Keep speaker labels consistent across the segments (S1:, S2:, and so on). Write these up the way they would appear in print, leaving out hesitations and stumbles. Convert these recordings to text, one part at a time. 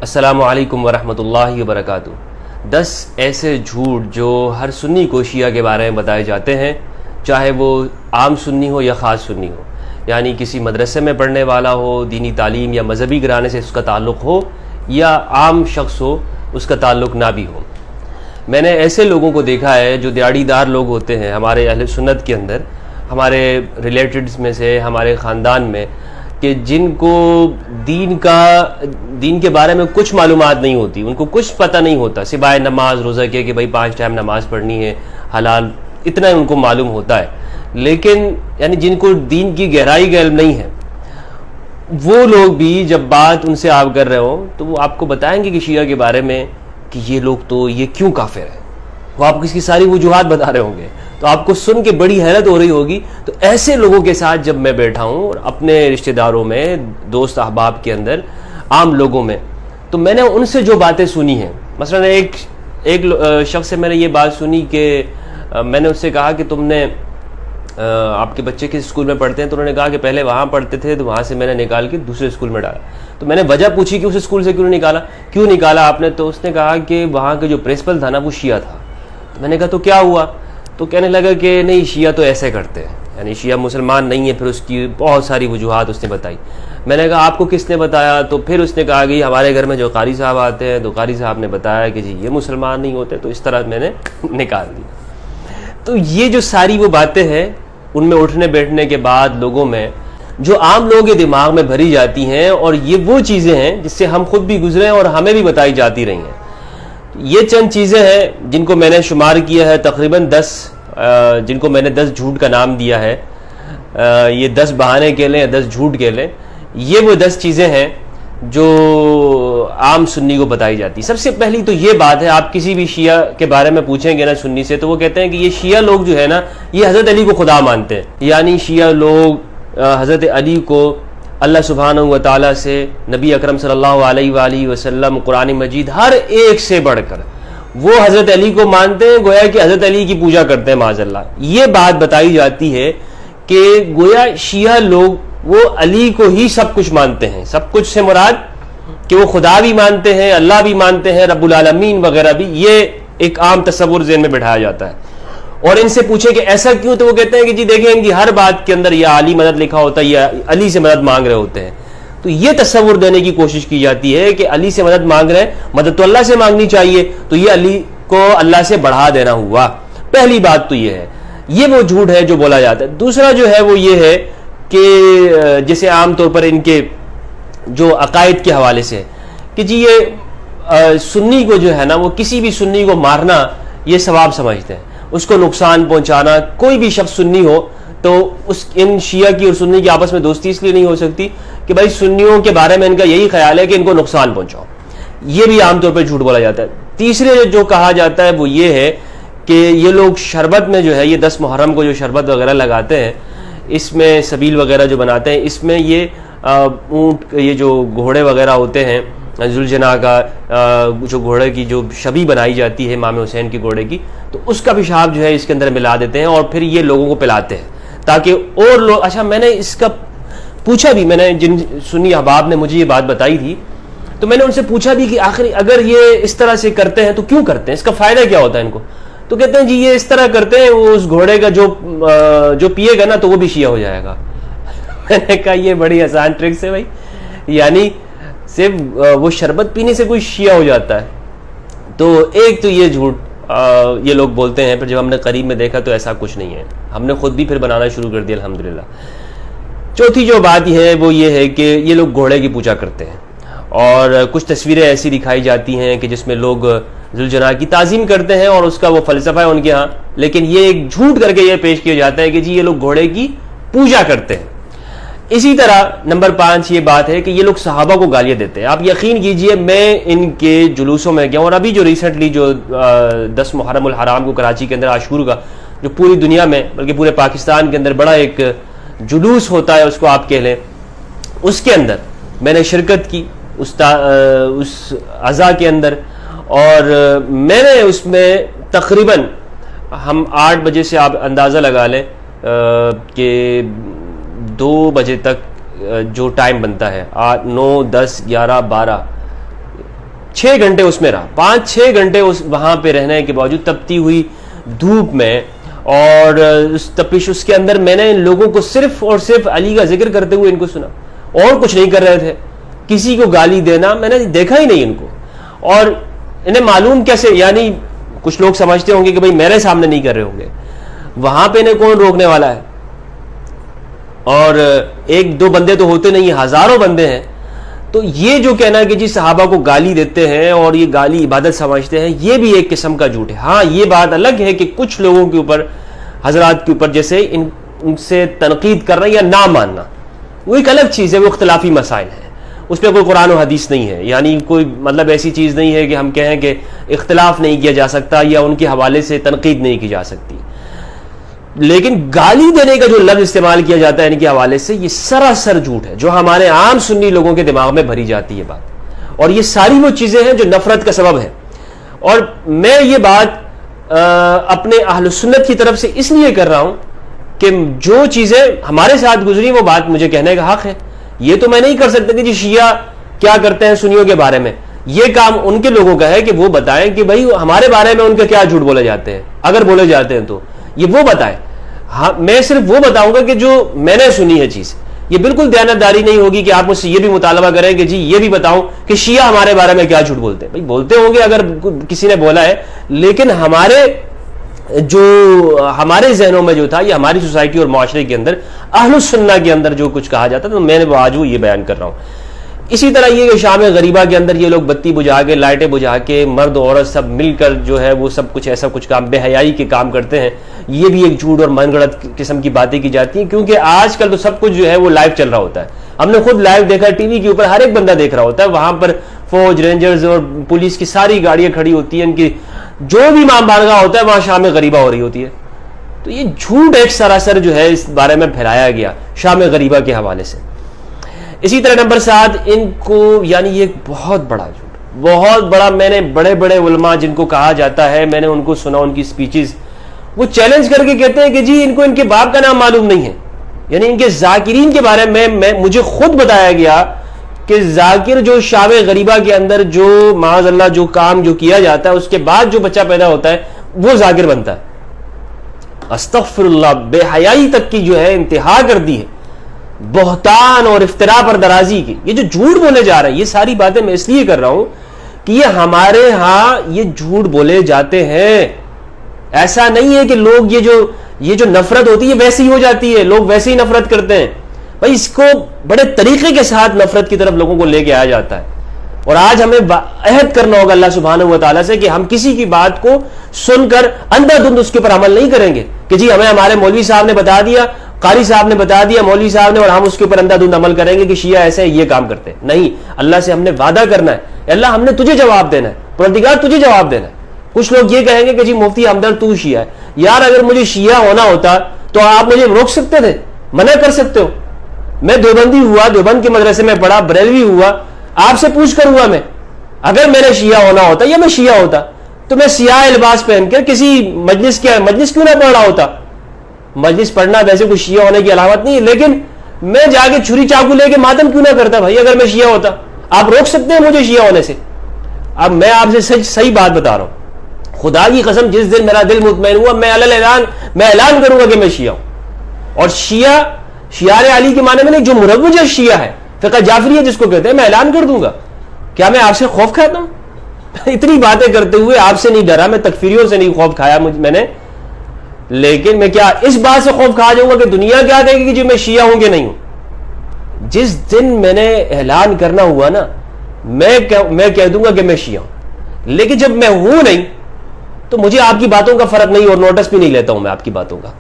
S1: السلام علیکم ورحمۃ اللہ وبرکاتہ۔ 10 ایسے جھوٹ جو ہر سنی کو شیعہ کے بارے میں بتائے جاتے ہیں، چاہے وہ عام سنی ہو یا خاص سنی ہو، یعنی کسی مدرسے میں پڑھنے والا ہو، دینی تعلیم یا مذہبی گھرانے سے اس کا تعلق ہو، یا عام شخص ہو اس کا تعلق نہ بھی ہو۔ میں نے ایسے لوگوں کو دیکھا ہے جو دیاڑی دار لوگ ہوتے ہیں ہمارے اہل سنت کے اندر، ہمارے ریلیٹڈز میں سے، ہمارے خاندان میں، کہ جن کو دین کے بارے میں کچھ معلومات نہیں ہوتی، ان کو کچھ پتہ نہیں ہوتا سوائے نماز روزہ کے کہ بھائی 5 ٹائم نماز پڑھنی ہے، حلال، اتنا ان کو معلوم ہوتا ہے، لیکن یعنی جن کو دین کی گہرائی کا علم نہیں ہے، وہ لوگ بھی جب بات ان سے آپ کر رہے ہوں تو وہ آپ کو بتائیں گے کہ شیعہ کے بارے میں کہ یہ لوگ تو یہ کیوں کافر ہیں، وہ آپ کو اس کی ساری وجوہات بتا رہے ہوں گے، تو آپ کو سن کے بڑی حیرت ہو رہی ہوگی۔ تو ایسے لوگوں کے ساتھ جب میں بیٹھا ہوں اور اپنے رشتہ داروں میں، دوست احباب کے اندر، عام لوگوں میں، تو میں نے ان سے جو باتیں سنی ہیں، مثلا ایک شخص سے میں نے یہ بات سنی کہ میں نے اس سے کہا کہ تم نے آپ کے بچے کس اسکول میں پڑھتے ہیں؟ تو انہوں نے کہا کہ پہلے وہاں پڑھتے تھے، تو وہاں سے میں نے نکال کے دوسرے اسکول میں ڈالا۔ تو میں نے وجہ پوچھی کہ اس اسکول سے کیوں نکالا آپ نے؟ تو اس نے کہا کہ وہاں کے جو پرنسپل تھا نا وہ شیعہ تھا۔ تو میں نے کہا تو کیا ہوا؟ تو کہنے لگا کہ نہیں، شیعہ تو ایسے کرتے ہیں، یعنی شیعہ مسلمان نہیں ہے۔ پھر اس کی بہت ساری وجوہات اس نے بتائی۔ میں نے کہا آپ کو کس نے بتایا؟ تو پھر اس نے کہا کہ ہمارے گھر میں جو قاری صاحب آتے ہیں، تو قاری صاحب نے بتایا کہ جی یہ مسلمان نہیں ہوتے، تو اس طرح میں نے نکال دی۔ تو یہ جو ساری وہ باتیں ہیں، ان میں اٹھنے بیٹھنے کے بعد لوگوں میں جو عام لوگوں کے دماغ میں بھری جاتی ہیں، اور یہ وہ چیزیں ہیں جس سے ہم خود بھی گزرے اور ہمیں بھی بتائی جاتی رہی ہیں۔ یہ چند چیزیں ہیں جن کو میں نے شمار کیا ہے، تقریباً 10، جن کو میں نے 10 جھوٹ کا نام دیا ہے۔ یہ 10 بہانے کے لیں یا 10 جھوٹ کے لیں، یہ وہ 10 چیزیں ہیں جو عام سنی کو بتائی جاتی۔ سب سے پہلی تو یہ بات ہے، آپ کسی بھی شیعہ کے بارے میں پوچھیں گے نا سنی سے، تو وہ کہتے ہیں کہ یہ شیعہ لوگ جو ہے نا، یہ حضرت علی کو خدا مانتے ہیں، یعنی شیعہ لوگ حضرت علی کو اللہ سبحانہ و تعالیٰ سے، نبی اکرم صلی اللہ علیہ وآلہ وسلم، قرآن مجید، ہر ایک سے بڑھ کر وہ حضرت علی کو مانتے ہیں، گویا کہ حضرت علی کی پوجا کرتے ہیں معاذ اللہ۔ یہ بات بتائی جاتی ہے کہ گویا شیعہ لوگ وہ علی کو ہی سب کچھ مانتے ہیں۔ سب کچھ سے مراد کہ وہ خدا بھی مانتے ہیں، اللہ بھی مانتے ہیں، رب العالمین وغیرہ بھی۔ یہ ایک عام تصور ذہن میں بٹھایا جاتا ہے۔ اور ان سے پوچھے کہ ایسا کیوں؟ تو وہ کہتے ہیں کہ جی دیکھیں ان کی ہر بات کے اندر یا علی مدد لکھا ہوتا ہے یا علی سے مدد مانگ رہے ہوتے ہیں۔ تو یہ تصور دینے کی کوشش کی جاتی ہے کہ علی سے مدد مانگ رہے ہیں، مدد تو اللہ سے مانگنی چاہیے، تو یہ علی کو اللہ سے بڑھا دینا ہوا۔ پہلی بات تو یہ ہے، یہ وہ جھوٹ ہے جو بولا جاتا ہے۔ دوسرا جو ہے وہ یہ ہے کہ جیسے عام طور پر ان کے جو عقائد کے حوالے سے کہ جی یہ سنی کو جو ہے نا، وہ کسی بھی سنی کو مارنا یہ ثواب سمجھتے ہیں، اس کو نقصان پہنچانا۔ کوئی بھی شخص سنی ہو تو ان شیعہ کی اور سنی کی آپس میں دوستی اس لیے نہیں ہو سکتی کہ بھائی سنیوں کے بارے میں ان کا یہی خیال ہے کہ ان کو نقصان پہنچاؤ۔ یہ بھی عام طور پہ جھوٹ بولا جاتا ہے۔ تیسرے جو کہا جاتا ہے وہ یہ ہے کہ یہ لوگ شربت میں جو ہے، یہ 10 محرم کو جو شربت وغیرہ لگاتے ہیں، اس میں سبیل وغیرہ جو بناتے ہیں، اس میں یہ اونٹ، یہ جو گھوڑے وغیرہ ہوتے ہیں، ذوالجناح کا جو گھوڑے کی جو شبیہ بنائی جاتی ہے امام حسین کی گھوڑے کی، تو اس کا پیشاب جو ہے اس کے اندر ملا دیتے ہیں اور پھر یہ لوگوں کو پلاتے ہیں تاکہ اور لوگ۔ اچھا، میں نے اس کا پوچھا بھی، میں نے جن سنی احباب نے مجھے یہ بات بتائی تھی، تو میں نے ان سے پوچھا بھی کہ آخر اگر یہ اس طرح سے کرتے ہیں تو کیوں کرتے ہیں، اس کا فائدہ کیا ہوتا ہے ان کو؟ تو کہتے ہیں جی یہ اس طرح کرتے ہیں، وہ اس گھوڑے کا جو پیے گا نا تو وہ بھی شیعہ ہو جائے گا۔ میں نے کہا یہ بڑی آسان ٹرکس ہے بھائی، یعنی صرف وہ شربت پینے سے کوئی شیعہ ہو جاتا ہے؟ تو ایک تو یہ جھوٹ یہ لوگ بولتے ہیں، پھر جب ہم نے قریب میں دیکھا تو ایسا کچھ نہیں ہے، ہم نے خود بھی پھر بنانا شروع کر دیا الحمدللہ۔ چوتھی جو بات یہ ہے وہ یہ ہے کہ یہ لوگ گھوڑے کی پوجا کرتے ہیں، اور کچھ تصویریں ایسی دکھائی جاتی ہیں کہ جس میں لوگ ذوالجناح کی تعظیم کرتے ہیں اور اس کا وہ فلسفہ ہے ان کے ہاں، لیکن یہ ایک جھوٹ کر کے یہ پیش کیا جاتا ہے کہ جی یہ لوگ گھوڑے کی پوجا کرتے ہیں۔ اسی طرح نمبر 5 یہ بات ہے کہ یہ لوگ صحابہ کو گالیاں دیتے ہیں۔ آپ یقین کیجئے، میں ان کے جلوسوں میں گیا ہوں، اور ابھی جو ریسنٹلی جو 10 محرم الحرام کو کراچی کے اندر عاشور کا جو پوری دنیا میں بلکہ پورے پاکستان کے اندر بڑا ایک جلوس ہوتا ہے، اس کو آپ کہہ لیں، اس کے اندر میں نے شرکت کی اس عزا کے اندر، اور میں نے اس میں تقریباً ہم 8 بجے سے آپ اندازہ لگا لیں کہ 2 بجے تک جو ٹائم بنتا ہے، 8 9 10 11 12 6 گھنٹے اس میں رہا، 5-6 گھنٹے وہاں پہ رہنے کے باوجود تپتی ہوئی دھوپ میں اور اس تپش اس کے اندر میں نے ان لوگوں کو صرف اور صرف علی کا ذکر کرتے ہوئے ان کو سنا، اور کچھ نہیں کر رہے تھے. کسی کو گالی دینا میں نے دیکھا ہی نہیں ان کو. اور انہیں معلوم کیسے، یعنی کچھ لوگ سمجھتے ہوں گے کہ بھئی میرے سامنے نہیں کر رہے ہوں گے، وہاں پہ انہیں کون روکنے والا ہے؟ اور 1-2 بندے تو ہوتے نہیں، ہزاروں بندے ہیں. تو یہ جو کہنا ہے کہ جی صحابہ کو گالی دیتے ہیں اور یہ گالی عبادت سمجھتے ہیں، یہ بھی ایک قسم کا جھوٹ ہے. ہاں یہ بات الگ ہے کہ کچھ لوگوں کے اوپر، حضرات کے اوپر جیسے ان سے تنقید کرنا یا نہ ماننا، وہ ایک الگ چیز ہے، وہ اختلافی مسائل ہیں، اس پہ کوئی قرآن و حدیث نہیں ہے. یعنی کوئی مطلب ایسی چیز نہیں ہے کہ ہم کہیں کہ اختلاف نہیں کیا جا سکتا یا ان کے حوالے سے تنقید نہیں کی جا سکتی. لیکن گالی دینے کا جو لفظ استعمال کیا جاتا ہے ان کے حوالے سے، یہ سراسر جھوٹ ہے جو ہمارے عام سنی لوگوں کے دماغ میں بھری جاتی ہے بات. اور یہ ساری وہ چیزیں ہیں جو نفرت کا سبب ہے. اور میں یہ بات اپنے اہل سنت کی طرف سے اس لیے کر رہا ہوں کہ جو چیزیں ہمارے ساتھ گزری وہ بات مجھے کہنے کا حق ہے. یہ تو میں نہیں کر سکتا کہ جی شیعہ کیا کرتے ہیں سنیوں کے بارے میں. یہ کام ان کے لوگوں کا ہے کہ وہ بتائیں کہ بھائی ہمارے بارے میں ان کے کیا جھوٹ بولے جاتے ہیں، اگر بولے جاتے ہیں تو یہ وہ بتائیں. ہاں میں صرف وہ بتاؤں گا کہ جو میں نے سنی ہے چیز. یہ بالکل دیانتداری نہیں ہوگی کہ آپ مجھ سے یہ بھی مطالبہ کریں کہ جی یہ بھی بتاؤں کہ شیعہ ہمارے بارے میں کیا جھوٹ بولتے ہیں. بھائی بولتے ہوں گے اگر کسی نے بولا ہے، لیکن ہمارے ذہنوں میں جو تھا، یہ ہماری سوسائٹی اور معاشرے کے اندر اہل السنہ کے اندر جو کچھ کہا جاتا تو میں نے آج وہ یہ بیان کر رہا ہوں. اسی طرح یہ کہ شام غریبہ کے اندر یہ لوگ بتی بجھا کے، لائٹیں بجھا کے، مرد عورت سب مل کر جو ہے وہ سب کچھ ایسا کچھ کام بے حیائی کے کام کرتے ہیں. یہ بھی ایک جھوٹ اور من گڑت قسم کی باتیں کی جاتی ہیں، کیونکہ آج کل تو سب کچھ جو ہے وہ لائیو چل رہا ہوتا ہے. ہم نے خود لائیو دیکھا، ٹی وی کے اوپر ہر ایک بندہ دیکھ رہا ہوتا ہے. وہاں پر فوج، رینجرز اور پولیس کی ساری گاڑیاں کھڑی ہوتی ہیں، ان کی جو بھی امام بارگاہ ہوتا ہے وہاں شام غریبہ ہو رہی ہوتی ہے. تو یہ جھوٹ ایک سراسر جو ہے اس بارے میں پھیلایا گیا شام غریبہ کے حوالے سے. اسی طرح نمبر 7 ان کو، یعنی یہ ایک بہت بڑا جھوٹ، بہت بڑا. میں نے بڑے بڑے علماء جن کو کہا جاتا ہے، میں نے ان کو سنا، ان کی سپیچز، وہ چیلنج کر کے کہتے ہیں کہ جی ان کو ان کے باپ کا نام معلوم نہیں ہے. یعنی ان کے ذاکرین کے بارے میں مجھے خود بتایا گیا کہ ذاکر جو شام غریبہ کے اندر جو معاذ اللہ جو کام جو کیا جاتا ہے، اس کے بعد جو بچہ پیدا ہوتا ہے وہ ذاکر بنتا ہے. استغفر اللہ، بے حیائی تک کی جو ہے انتہا کر دی ہے، بہتان اور افتراء پر درازی کی. یہ جو جھوٹ بولے جا رہے ہیں، یہ ساری باتیں میں اس لیے کر رہا ہوں کہ یہ ہمارے ہاں یہ جھوٹ بولے جاتے ہیں. ایسا نہیں ہے کہ لوگ یہ جو نفرت ہوتی ہے ویسی ہو جاتی ہے، لوگ ویسے ہی نفرت کرتے ہیں. بھائی اس کو بڑے طریقے کے ساتھ نفرت کی طرف لوگوں کو لے کے آیا جاتا ہے. اور آج ہمیں عہد کرنا ہوگا اللہ سبحانہ و تعالیٰ سے کہ ہم کسی کی بات کو سن کر اندھا دھند اس کے اوپر عمل نہیں کریں گے کہ جی ہمیں ہمارے مولوی صاحب نے بتا دیا، قاری صاحب نے بتا دیا، مولوی صاحب نے، اور ہم اس کے اوپر اندھا دھند عمل کریں گے کہ شیعہ ایسے یہ کام کرتے ہیں. نہیں، اللہ سے ہم نے وعدہ کرنا ہے، اللہ ہم نے تجھے جواب دینا ہے، پروردگار تجھے جواب دینا ہے. کچھ لوگ یہ کہیں گے کہ جی مفتی ہمدرد تو شیعہ ہے. یار اگر مجھے شیعہ ہونا ہوتا تو آپ مجھے روک سکتے تھے، منع کر سکتے ہو. میں دیوبندی ہوا، دیوبند کے مدرسے میں پڑھا، بریلوی ہوا، آپ سے پوچھ کر ہوا. میں اگر میرے شیعہ ہونا ہوتا یا میں شیعہ ہوتا تو میں سیاہ لباس پہن کر کسی مجلس کیوں نہ پڑھ رہا ہوتا. مجلس پڑھنا ویسے کوئی شیعہ ہونے کی علامت نہیں ہے، لیکن میں جا کے چھری چاقو لے کے ماتم کیوں نہ کرتا بھائی اگر میں شیعہ ہوتا. آپ روک سکتے ہیں مجھے شیعہ ہونے سے؟ اب میں آپ سے صحیح بات بتا رہا ہوں، خدا کی قسم جس دن میرا دل مطمئن ہوا میں اعلان کروں گا کہ میں شیعہ ہوں. اور شیعہ شیعہ علی کے معنی میں نہیں، جو مروج شیعہ ہے، فقہ جعفریہ جس کو کہتے ہیں، میں اعلان کر دوں گا. کیا میں آپ سے خوف کھاتا ہوں؟ اتنی باتیں کرتے ہوئے آپ سے نہیں ڈرا، میں تکفیریوں سے نہیں خوف کھایا میں نے، لیکن میں کیا اس بات سے خوف کھا جاؤں گا کہ دنیا کیا کہے گی کہ جی میں شیعہ ہوں کہ نہیں ہوں. جس دن میں نے اعلان کرنا ہوا نا، میں کہہ دوں گا کہ میں شیعہ ہوں. لیکن جب میں ہوں نہیں تو مجھے آپ کی باتوں کا فرق نہیں، اور نوٹس بھی نہیں لیتا ہوں میں آپ کی باتوں کا.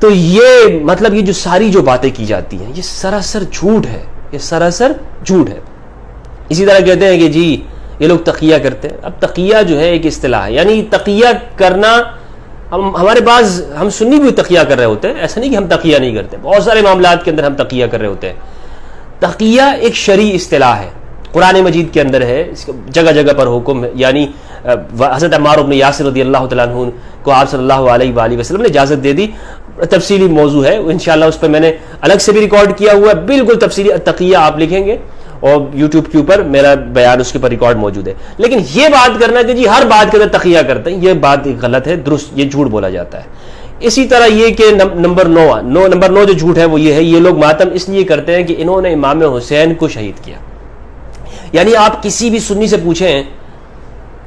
S1: تو یہ مطلب یہ جو ساری جو باتیں کی جاتی ہیں یہ سراسر جھوٹ ہے، یہ سراسر جھوٹ ہے. اسی طرح کہتے ہیں کہ جی یہ لوگ تقیہ کرتے ہیں. اب تقیہ جو ہے ایک اصطلاح ہے، یعنی تقیہ کرنا، ہمارے پاس ہم سنی بھی تقیہ کر رہے ہوتے ہیں، ایسا نہیں کہ ہم تقیہ نہیں کرتے، بہت سارے معاملات کے اندر ہم تقیہ کر رہے ہوتے ہیں. تقیہ ایک شرعی اصطلاح ہے، قرآن مجید کے اندر ہے، اس جگہ جگہ پر حکم ہے. یعنی حضرت عمار بن یاسر رضی اللہ تعالیٰ عنہ کو آپ صلی اللہ علیہ وآلہ وسلم نے اجازت دے دی. تفصیلی موضوع ہے انشاءاللہ، اس پہ میں نے الگ سے بھی ریکارڈ کیا ہوا ہے، بالکل تفصیلی تقیہ آپ لکھیں گے اور یوٹیوب کے اوپر میرا بیان اس کے اوپر ریکارڈ موجود ہے. لیکن یہ بات کرنا کہ جی ہر بات کے اندر تقیہ کرتے ہیں، یہ بات غلط ہے، درست، یہ جھوٹ بولا جاتا ہے. اسی طرح یہ کہ نمبر 9 جو جھوٹ ہے وہ یہ ہے، یہ لوگ ماتم اس لیے کرتے ہیں کہ انہوں نے امام حسین کو شہید کیا. یعنی آپ کسی بھی سنی سے پوچھیں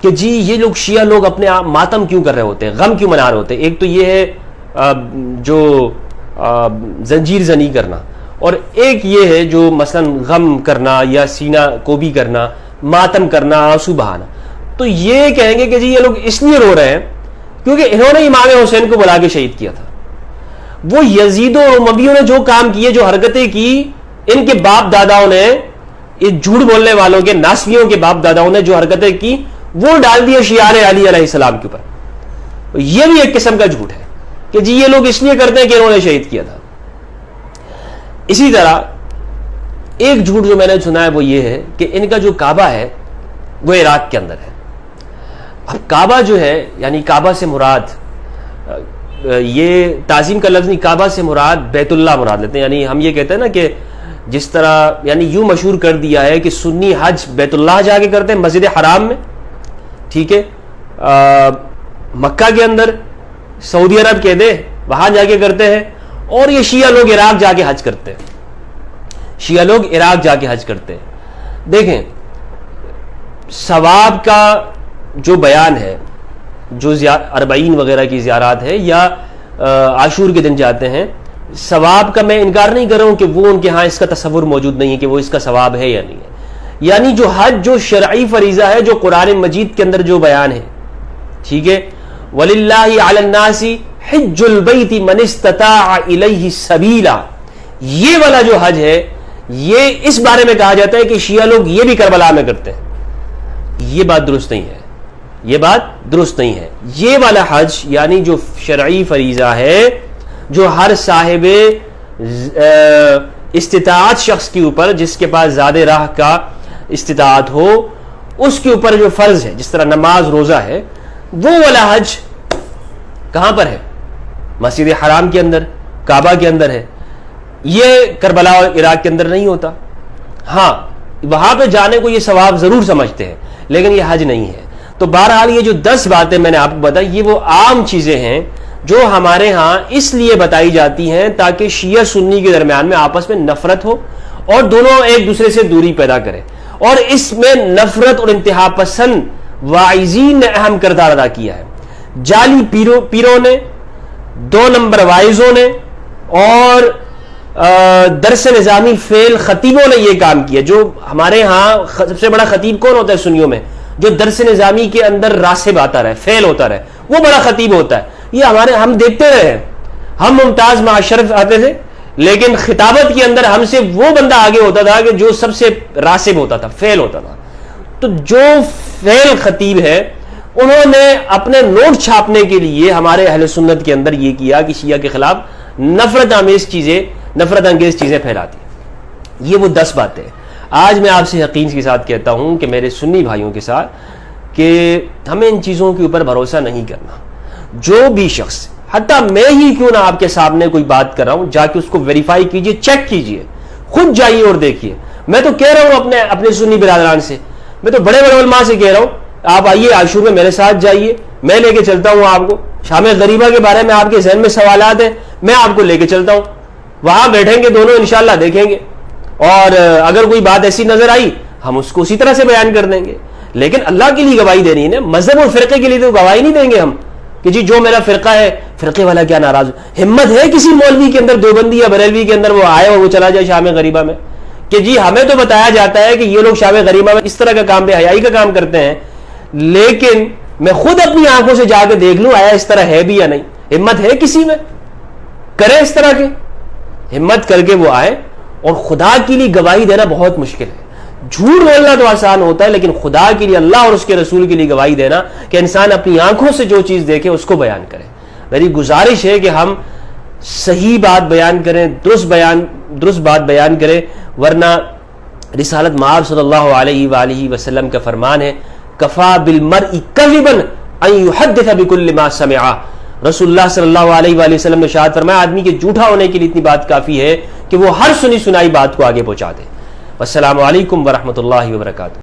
S1: کہ جی یہ لوگ شیعہ لوگ اپنے آپ ماتم کیوں کر رہے ہوتے ہیں، غم کیوں منا رہے ہوتے ہیں. ایک تو یہ ہے جو زنجیر زنی کرنا، اور ایک یہ ہے جو مثلا غم کرنا یا سینہ کوبی کرنا، ماتم کرنا، آنسو بہانا. تو یہ کہیں گے کہ جی یہ لوگ اس لیے رو رہے ہیں کیونکہ انہوں نے امام حسین کو بلا کے شہید کیا تھا. وہ یزید و امویوں نے جو کام کیے، جو حرکتیں کی، ان کے باپ داداؤں نے، یہ جھوٹ بولنے والوں کے، ناسبیوں کے باپ داداؤں نے جو حرکتیں کی وہ ڈال دیا شعار علی علیہ السلام کے اوپر. یہ بھی ایک قسم کا جھوٹ ہے کہ جی یہ لوگ اس لیے کرتے ہیں کہ انہوں نے شہید کیا تھا. اسی طرح ایک جھوٹ جو میں نے سنا ہے وہ یہ ہے کہ ان کا جو کعبہ ہے وہ عراق کے اندر ہے. اب کعبہ جو ہے، یعنی کعبہ سے مراد، یہ تعظیم کا لفظ نہیں، کعبہ سے مراد بیت اللہ مراد لیتے ہیں. یعنی ہم یہ کہتے ہیں نا کہ جس طرح یعنی یوں مشہور کر دیا ہے کہ سنی حج بیت اللہ جا کے کرتے ہیں، مسجد حرام میں، ٹھیک ہے، مکہ کے اندر، سعودی عرب کہہ دے وہاں جا کے کرتے ہیں، اور یہ شیعہ لوگ عراق جا کے حج کرتے ہیں. شیعہ لوگ عراق جا کے حج کرتے ہیں. دیکھیں ثواب کا جو بیان ہے، جو اربعین وغیرہ کی زیارات ہے یا عاشور کے دن جاتے ہیں، ثواب کا میں انکار نہیں کر رہا ہوں کہ وہ ان کے ہاں اس کا تصور موجود نہیں ہے کہ وہ اس کا ثواب ہے یا نہیں ہے. یعنی جو حج جو شرعی فریضہ ہے، جو قرآن مجید کے اندر جو بیان ہے، ٹھیک ہے، وَلِلَّهِ عَلَى النَّاسِ حِجُّ الْبَيْتِ مَنِ اسْتَطَاعَ إِلَيْهِ سَبِيلًا، یہ والا جو حج ہے، یہ اس بارے میں کہا جاتا ہے کہ شیعہ لوگ یہ بھی کربلا میں کرتے ہیں. یہ بات درست نہیں ہے، یہ بات درست نہیں ہے. یہ والا حج یعنی جو شرعی فریضہ ہے، جو ہر صاحب استطاعت شخص کے اوپر، جس کے پاس زیادہ راہ کا استطاعت ہو، اس کے اوپر جو فرض ہے، جس طرح نماز روزہ ہے، وہ والا حج کہاں پر ہے؟ مسجد حرام کے اندر، کعبہ کے اندر ہے. یہ کربلا اور عراق کے اندر نہیں ہوتا. ہاں وہاں پہ جانے کو یہ ثواب ضرور سمجھتے ہیں، لیکن یہ حج نہیں ہے. تو بہرحال یہ جو 10 باتیں میں نے آپ کو بتائی، یہ وہ عام چیزیں ہیں جو ہمارے ہاں اس لیے بتائی جاتی ہیں تاکہ شیعہ سنی کے درمیان میں آپس میں نفرت ہو اور دونوں ایک دوسرے سے دوری پیدا کریں. اور اس میں نفرت اور انتہا پسند واعظین نے اہم کردار ادا کیا ہے. جعلی پیروں نے، 2 نمبر وائزوں نے، اور درس نظامی فیل خطیبوں نے یہ کام کیا. جو ہمارے ہاں سب سے بڑا خطیب کون ہوتا ہے سنیوں میں؟ جو درس نظامی کے اندر راسب آتا رہے، فیل ہوتا رہے، وہ بڑا خطیب ہوتا ہے. یہ ہم دیکھتے رہے ہیں، ہم ممتاز معاشرف آتے تھے، لیکن خطابت کے اندر ہم سے وہ بندہ آگے ہوتا تھا کہ جو سب سے راسب ہوتا تھا، فیل ہوتا تھا. تو جو فیل خطیب ہے، انہوں نے اپنے نوٹ چھاپنے کے لیے ہمارے اہل سنت کے اندر یہ کیا کہ شیعہ کے خلاف نفرت انگیز چیزیں پھیلاتی. یہ وہ 10 باتیں. آج میں آپ سے یقین کے ساتھ کہتا ہوں کہ میرے سنی بھائیوں کے ساتھ کہ ہمیں ان چیزوں کے اوپر بھروسہ نہیں کرنا. جو بھی شخص، حتیٰ میں ہی کیوں نہ آپ کے سامنے کوئی بات کر رہا ہوں، جا کے اس کو ویریفائی کیجئے، چیک کیجئے، خود جائیے اور دیکھیے. میں تو کہہ رہا ہوں اپنے سنی برادران سے، میں تو بڑے بڑے علماء سے کہہ رہا ہوں، آپ آئیے عاشور میں میرے ساتھ جائیے، میں لے کے چلتا ہوں آپ کو. شام غریبہ کے بارے میں آپ کے ذہن میں سوالات ہیں، میں آپ کو لے کے چلتا ہوں، وہاں بیٹھیں گے دونوں، انشاءاللہ دیکھیں گے، اور اگر کوئی بات ایسی نظر آئی ہم اس کو اسی طرح سے بیان کر دیں گے. لیکن اللہ کے لیے گواہی دینی ہے نا، مذہب اور فرقے کے لیے تو گواہی نہیں دیں گے ہم کہ جی جو میرا فرقہ ہے، فرقے والا کیا ناراض ہو. ہمت ہے کسی مولوی کے اندر، دیوبندی یا بریلوی کے اندر وہ آئے اور وہ چلا جائے شام غریبہ میں کہ جی ہمیں تو بتایا جاتا ہے کہ یہ لوگ شام غریبہ میں اس طرح کا کام، بے حیائی کا کام کرتے ہیں، لیکن میں خود اپنی آنکھوں سے جا کے دیکھ لوں آیا اس طرح ہے بھی یا نہیں. ہمت ہے کسی میں کرے اس طرح کے؟ ہمت کر کے وہ آئے. اور خدا کے لیے گواہی دینا بہت مشکل ہے. جھوٹ بولنا تو آسان ہوتا ہے، لیکن خدا کے لیے، اللہ اور اس کے رسول کے لیے گواہی دینا کہ انسان اپنی آنکھوں سے جو چیز دیکھے اس کو بیان کرے. میری گزارش ہے کہ ہم صحیح بات بیان کریں، درست بات بیان کریں، ورنہ رسالت مآب صلی اللہ علیہ وآلہ وسلم کا فرمان ہے، کفا بالمرء کذبا ان یحدث بکل ما سمع. رسول اللہ صلی اللہ علیہ وآلہ وسلم نے ارشاد فرمایا، آدمی کے جھوٹا ہونے کے لیے اتنی بات کافی ہے کہ وہ ہر سنی سنائی بات کو آگے پہنچا دے. والسلام علیکم ورحمۃ اللہ وبرکاتہ.